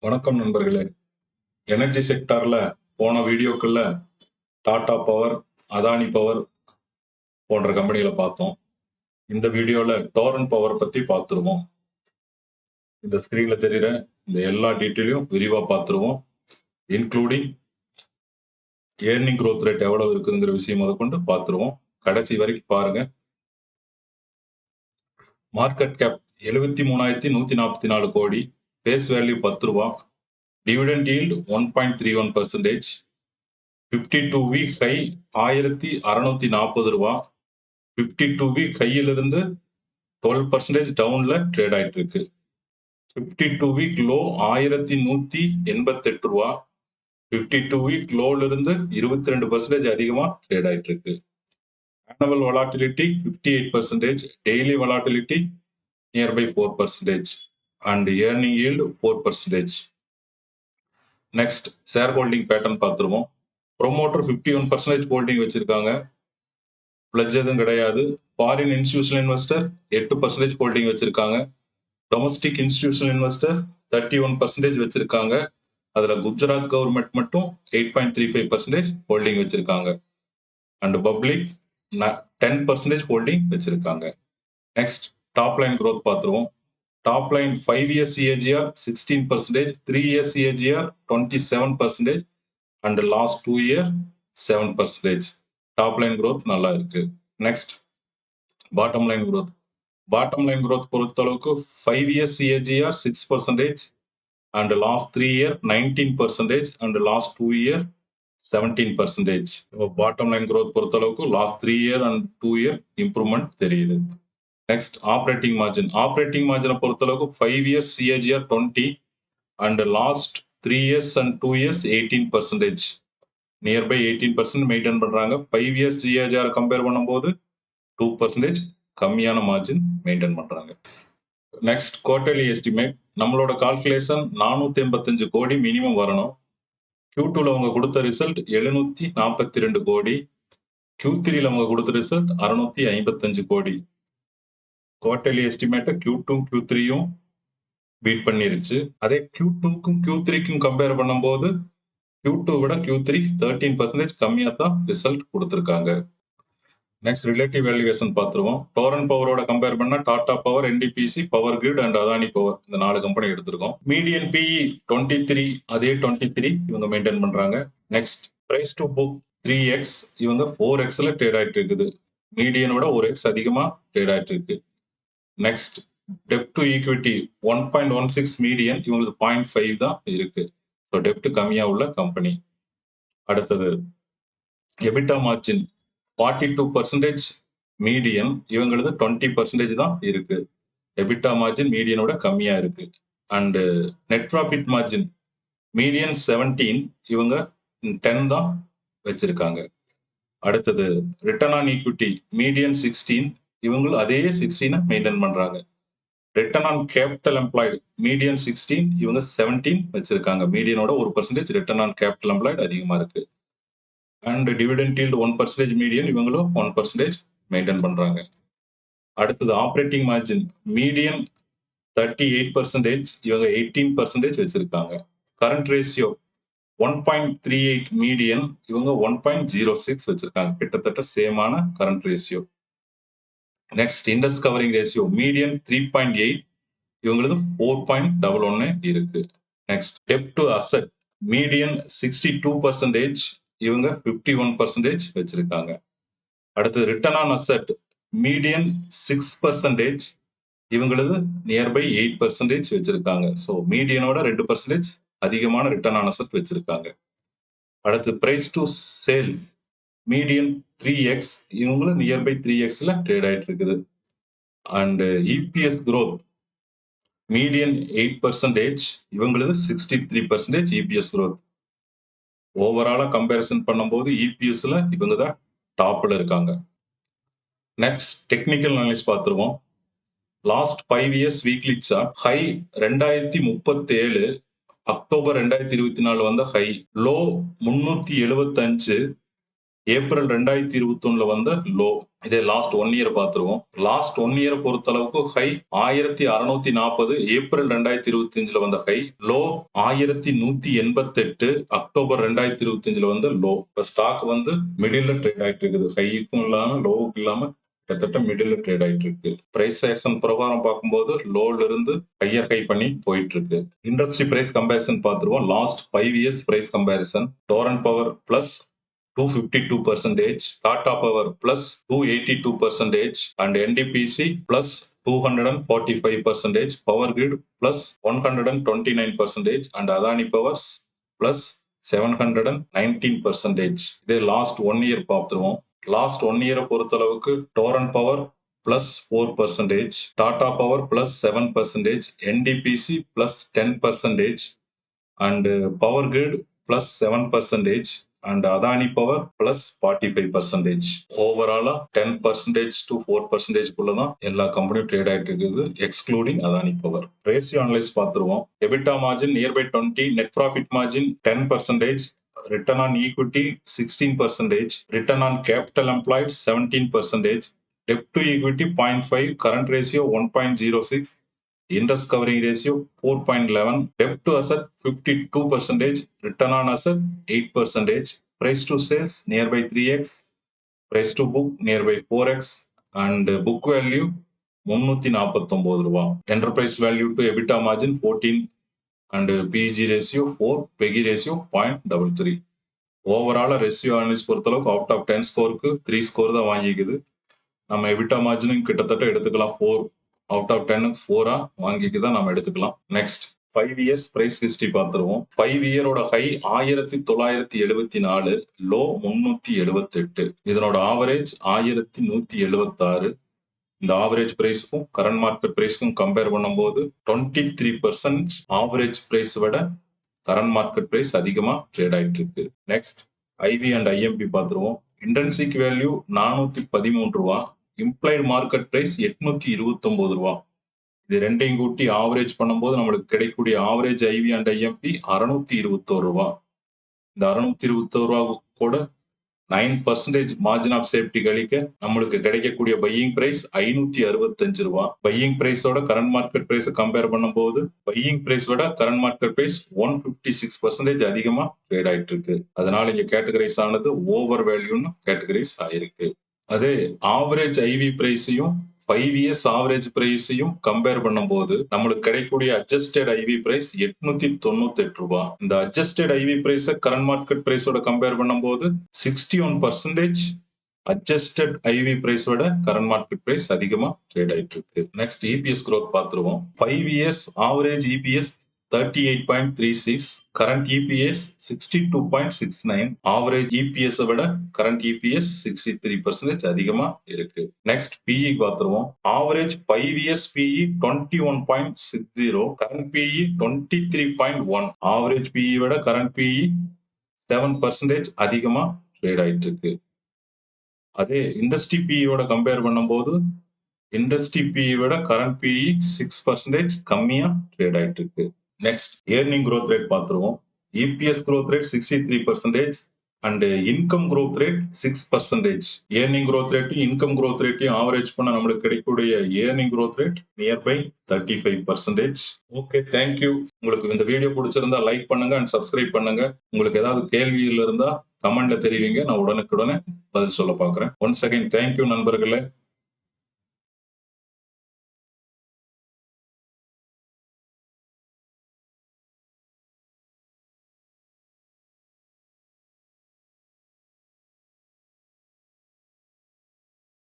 வணக்கம் நண்பர்களே. எனர்ஜி செக்டார்ல போன வீடியோக்குள்ள டாடா பவர், அதானி பவர் போன்ற கம்பெனிகளை பார்த்தோம். இந்த வீடியோல டோரன் பவர் பத்தி பார்த்துருவோம். இந்த ஸ்கிரீன்ல தெரியுற இந்த எல்லா டீட்டெயிலையும் விரிவா பார்த்துருவோம். இன்க்ளூடிங் ஏர்னிங் growth ரேட் எவ்வளவு இருக்குங்கிற விஷயம் முதற்கொண்டு பார்த்துருவோம். கடைசி வரைக்கும் பாருங்க. மார்க்கெட் கேப் 73,144 கோடி, ஃபேஸ் வேல்யூ 10 ரூபா, டிவிடெண்ட் yield 1.31%, 52 வீக் ஹை 1640 ரூபா, 52 வீக் ஹையிலிருந்து 12% டவுன்ல ட்ரேட் ஆயிட்டு இருக்கு. 52 வீக் லோ 1188 ரூபா, 52 வீக் லோல இருந்து 22% அதிகமா ட்ரேட் ஆயிட்டு இருக்கு. annual volatility 58%, daily volatility nearby 4%, and earning yield 4%. Next share holding pattern பார்த்துருவோம். ப்ரொமோட்டர் 51% ஹோல்டிங் வச்சிருக்காங்க, பிளட்ஜ் எதுவும் கிடையாது. ஃபாரின் இன்ஸ்டிடியூஷனல் இன்வெஸ்டர் 8% ஹோல்டிங் வச்சிருக்காங்க. டொமஸ்டிக் இன்ஸ்டிடியூஷனல் இன்வெஸ்டர் 31% வச்சிருக்காங்க. அதுல குஜராத் கவர்மெண்ட் மட்டும் 8.35% ஹோல்டிங் வச்சிருக்காங்க. அண்ட் பப்ளிக் 10% ஹோல்டிங் வச்சிருக்காங்க. நெக்ஸ்ட் டாப் லைன் growth பார்த்துருவோம். Top line 5 years CAGR 16%, 3 years CAGR 27%, and last 2 year 7%. Top line growth நல்லா இருக்கு. Next bottom line growth. Bottom line growth பொறுத்தளவுக்கு 5 years CAGR 6%, and last 3 year 19%, and last 2 year 17%. Bottom line growth பொறுத்தளவுக்கு last 3 year and 2 year improvement தெரியுது. Next operating margin. Operating மார்ஜினை பொறுத்தளவுக்கு 5 years CAGR 20, and last 3 years and 2 years 18%. Nearby 18% maintain பண்றாங்க. 5 years CAGR compare பண்ணும்போது 2% கம்மியான margin maintain பண்றாங்க. Next quarterly estimate. நம்மளோட calculation 485 கோடி மினிமம் வரணும். Q2ல அவங்க கொடுத்த ரிசல்ட் 742 கோடி, Q3ல அவங்க கொடுத்த ரிசல்ட் 655 கோடி. குவார்டர்லி எஸ்டிமேட்டை Q2 Q3யும் பீட் பண்ணிருச்சு. அதே Q2க்கும் Q3க்கும் கம்பேர் பண்ணும்போது Q2 விட Q3 13% கம்மியா தான் ரிசல்ட் கொடுத்திருக்காங்க. நெக்ஸ்ட் ரிலேட்டிவ் வேல்யூவேஷன் பார்த்துருவோம். டோரன் பவரோட கம்பேர் பண்ணா Tata power, NDPC, power grid and Adani power இந்த 4 கம்பெனி எடுத்திருக்கோம். மீடியன் PE 23, அதே 23 இவங்க மெயின்டைன் பண்றாங்க. Next prize to book 3x, இவங்க 4xல ட்ரேட் ஆயிட்டு இருக்குது. மீடியனோட 1x அதிகமா ட்ரேட் ஆயிட்டு இருக்கு. நெக்ஸ்ட் டெப்ட் டு ஈக்விட்டி 1.16 மீடியன், இவங்களுக்கு 0.5 தான் இருக்கு. ஸோ டெப்ட் கம்மியா உள்ள கம்பெனி. அடுத்தது எபிட்டா மார்ஜின் 42% மீடியன், இவங்களது 20% தான் இருக்கு. எபிட்டா மார்ஜின் மீடியனோட கம்மியா இருக்கு. And net profit margin median 17, இவங்க 10 தான் வச்சிருக்காங்க. அடுத்தது ரிட்டர்ன் ஆன் ஈக்விட்டி மீடியன் 16, இவங்களும் அதே 16 மெயின்டைன் பண்றாங்க. Return on capital employed median 16, இவங்க 17 வச்சிருக்காங்க. மீடியனோட 1% ரிட்டர்ன் ஆன் கேபிட்டல் எம்ப்ளாய்டு அதிகமா இருக்கு. அண்ட் டிவிடெண்ட் yield 1% மீடியன், இவங்களும் 1% மெயின்டைன் பண்றாங்க. அடுத்தது ஆப்ரேட்டிங் மார்ஜின் மீடியன் 38%, இவங்க 18% வச்சிருக்காங்க. கரண்ட் ரேஷியோ 1.38 மீடியன், இவங்க 1.06 வச்சிருக்காங்க. கிட்டத்தட்ட சேமான current ratio. Next interest covering ratio median 3.8, இவங்களது 4.11 இருக்கு. நெக்ஸ்ட் டெப்ட் டு அசெட் மீடியன் 62%, இவங்க 51% வச்சிருக்காங்க. அடுத்து ரிட்டர்ன் ஆன் அசெட் மீடியன் 6%, இவங்களது நியர்பை 8% வச்சிருக்காங்க. ஸோ மீடியனோட 2% அதிகமான ரிட்டர்ன் ஆன் அசெட் வச்சிருக்காங்க. அடுத்து price to sales median 3x, இவங்களும் நியர்பை 3xல ட்ரேட் ஆயிட்டு இருக்குது. அண்ட் இபிஎஸ் growth மீடியன் 8%, இவங்களது 63% இபிஎஸ் growth. ஓவராலா கம்பேரிசன் பண்ணும்போது இபிஎஸ்ல இவங்க தான் டாப்ல இருக்காங்க. நெக்ஸ்ட் டெக்னிக்கல் அனாலிசிஸ் பார்த்துருவோம். Last 5 years weekly chart. High 2037, October 2024 வந்த ஹை. லோ 375, ஏப்ரல் 2021 வந்த லோ. இதே லாஸ்ட் 1 இயர் பார்த்துருவோம். லாஸ்ட் 1 இயர் பொறுத்த அளவுக்கு ஹை 1640 ஏப்ரல் 2025 வந்த ஹை, லோ 1188 அக்டோபர் 2025 வந்த லோ. இப்ப ஸ்டாக் வந்து மிடில் ட்ரேட் ஆயிட்டு இருக்குது. ஹைக்கும் இல்லாம லோவுக்கு இல்லாம கிட்டத்தட்ட மிடில் ட்ரேட் ஆயிட்டு இருக்கு. பிரைஸ் ஆக்ஷன் பிரகாரம் பார்க்கும்போது லோல இருந்து ஹையர் ஹை பண்ணி போயிட்டு இருக்கு. இண்டஸ்ட்ரி பிரைஸ் கம்பேரிசன் பார்த்துருவோம். Last 5 years price comparison. Torrent Power plus 252%, Tata Power plus 282%, and NDPC plus 245%, Power Grid plus 129%, and Adani Powers plus 719%. இதே லாஸ்ட் 1 இயர் பார்த்துருவோம். லாஸ்ட் 1 இயரை பொறுத்தளவுக்கு Torrent power plus 4%, Tata Power plus 7%, NDPC plus 10%, and Power Grid plus 7%, and Adani Power plus 45%. ஓவராலா 10% to 4% குள்ளதான் எல்லா கம்பெனியும் trade ஆயிட்டு இருக்குது, excluding Adani power. Ratio analyse பார்த்துருவோம். EBITDA margin nearby 20, net profit margin 10%, return on equity 16%, return on capital employed 17%, debt to equity 0.5, current ratio 1.06, interest covering ratio 4.11, debt to asset 52%, return on asset 8%, price to sales nearby 3x, price to book nearby 4x, and book value 349 ரூபாய். Enterprise value to EBITDA margin 14, and PEG ratio 4, PEGI ratio 0.33. ஓவரால ratio Annalise பொறுத்தளவுக்கு out of 10 ஸ்கோருக்கு 3 score தான் வாங்கிக்குது. நம்ம EBITDA மார்ஜினும் கிட்டத்தட்ட எடுத்துக்கலாம் 4 out of 10க்கு 4 வாங்கிக்கு தான் நம்ம எடுத்துக்கலாம். Next 5 years price history பார்த்துருவோம். 5 இயரோட ஹை 1974, லோ 378. இதனோட ஆவரேஜ் 1176. இந்த ஆவரேஜ் பிரைஸ்க்கும் கரண்ட் மார்க்கெட் பிரைஸ்க்கும் கம்பேர் பண்ணும்போது 23% ஆவரேஜ் பிரைஸ் விட கரண்ட் மார்க்கெட் பிரைஸ் அதிகமா ட்ரேட் ஆயிட்டு இருக்கு. நெக்ஸ்ட் ஐவி அண்ட் ஐஎம்பி பார்த்துருவோம். இன்டென்சிக் வேல்யூ 413 ரூபாய், இம்ப்ளைடு மார்க்கெட் பிரைஸ் 829 ரூபாய். இது ரெண்டையும் கூட்டி ஆவரேஜ் பண்ணும்போது நம்மளுக்கு கிடைக்கக்கூடிய ஆவரேஜ் ஐவி அண்ட் ஐஎம்பி 621 ரூபாய். இந்த 621 ரூபா கூட 9% மார்ஜின் ஆஃப் சேஃப்டி கழிக்க நம்மளுக்கு கிடைக்கக்கூடிய பையிங் பிரைஸ் 565 ரூபாய். பையிங் பிரைஸோட கரண்ட் மார்க்கெட் பிரைஸ் கம்பேர் பண்ணும்போது பையிங் பிரைஸோட கரண்ட் மார்க்கெட் பிரைஸ் 156% அதிகமா ட்ரேட் ஆயிட்டு இருக்கு. அதனால இங்க கேட்டகரைஸ் ஆனது ஓவர் வேல்யூன்னு கேட்டகரைஸ் ஆயிருக்கு. அதே ஆவரேஜ் ஐவி பிரைஸையும் 5 இயர்ஸ் ஆவரேஜ் பிரைஸையும் கம்பேர் பண்ணும்போது நம்மளுக்கு கிடைக்கக்கூடிய அட்ஜஸ்டட் ஐவி பிரைஸ் 898 ரூபாய். இந்த adjusted IV price current market பிரைஸோட கம்பேர் பண்ணும்போது 61% அட்ஜஸ்டட் ஐவி பிரைஸ் விட கரண்ட் மார்க்கெட் பிரைஸ் அதிகமா ட்ரேட் ஆயிட்டு இருக்கு. நெக்ஸ்ட் இபிஎஸ் growth பார்த்துருவோம். 5 years average EPS 38.36, current EPS 62.69, average EPS விட current EPS 63% அதிகமா இருக்கு. நெக்ஸ்ட் PE பார்த்துருவோம். Average 5 years PE 21.60, current PE 23.1, average PE விட current PE 7% அதிகமா ட்ரேட் ஆயிட்டு இருக்கு. அதே இண்டஸ்ட்ரி PE கம்பேர் பண்ணும்போது இண்டஸ்ட்ரி PE விட current PE 6% கம்மியா ட்ரேட் ஆயிட்டு இருக்கு. நெக்ஸ்ட் ஏர்னிங் growth ரேட் பார்த்துருவோம். EPS growth rate 63% and income growth rate 6%. Earning growth ரேட்டையும் இன்கம் growth ரேட்டையும் ஆவரேஜ் பண்ண நம்மளுக்கு கிடைக்கக்கூடிய earning growth rate nearby 35%. Okay, thank you. உங்களுக்கு இந்த வீடியோ பிடிச்சிருந்தா லைக் பண்ணுங்க அண்ட் சப்ஸ்கிரைப் பண்ணுங்க. உங்களுக்கு ஏதாவது கேள்வியில் இருந்தா கமெண்ட்ல தெரிவிங்க, நான் உடனுக்குடனே பதில் சொல்ல பார்க்குறேன். ஒன்ஸ் அகைன் தேங்க்யூ நண்பர்களே.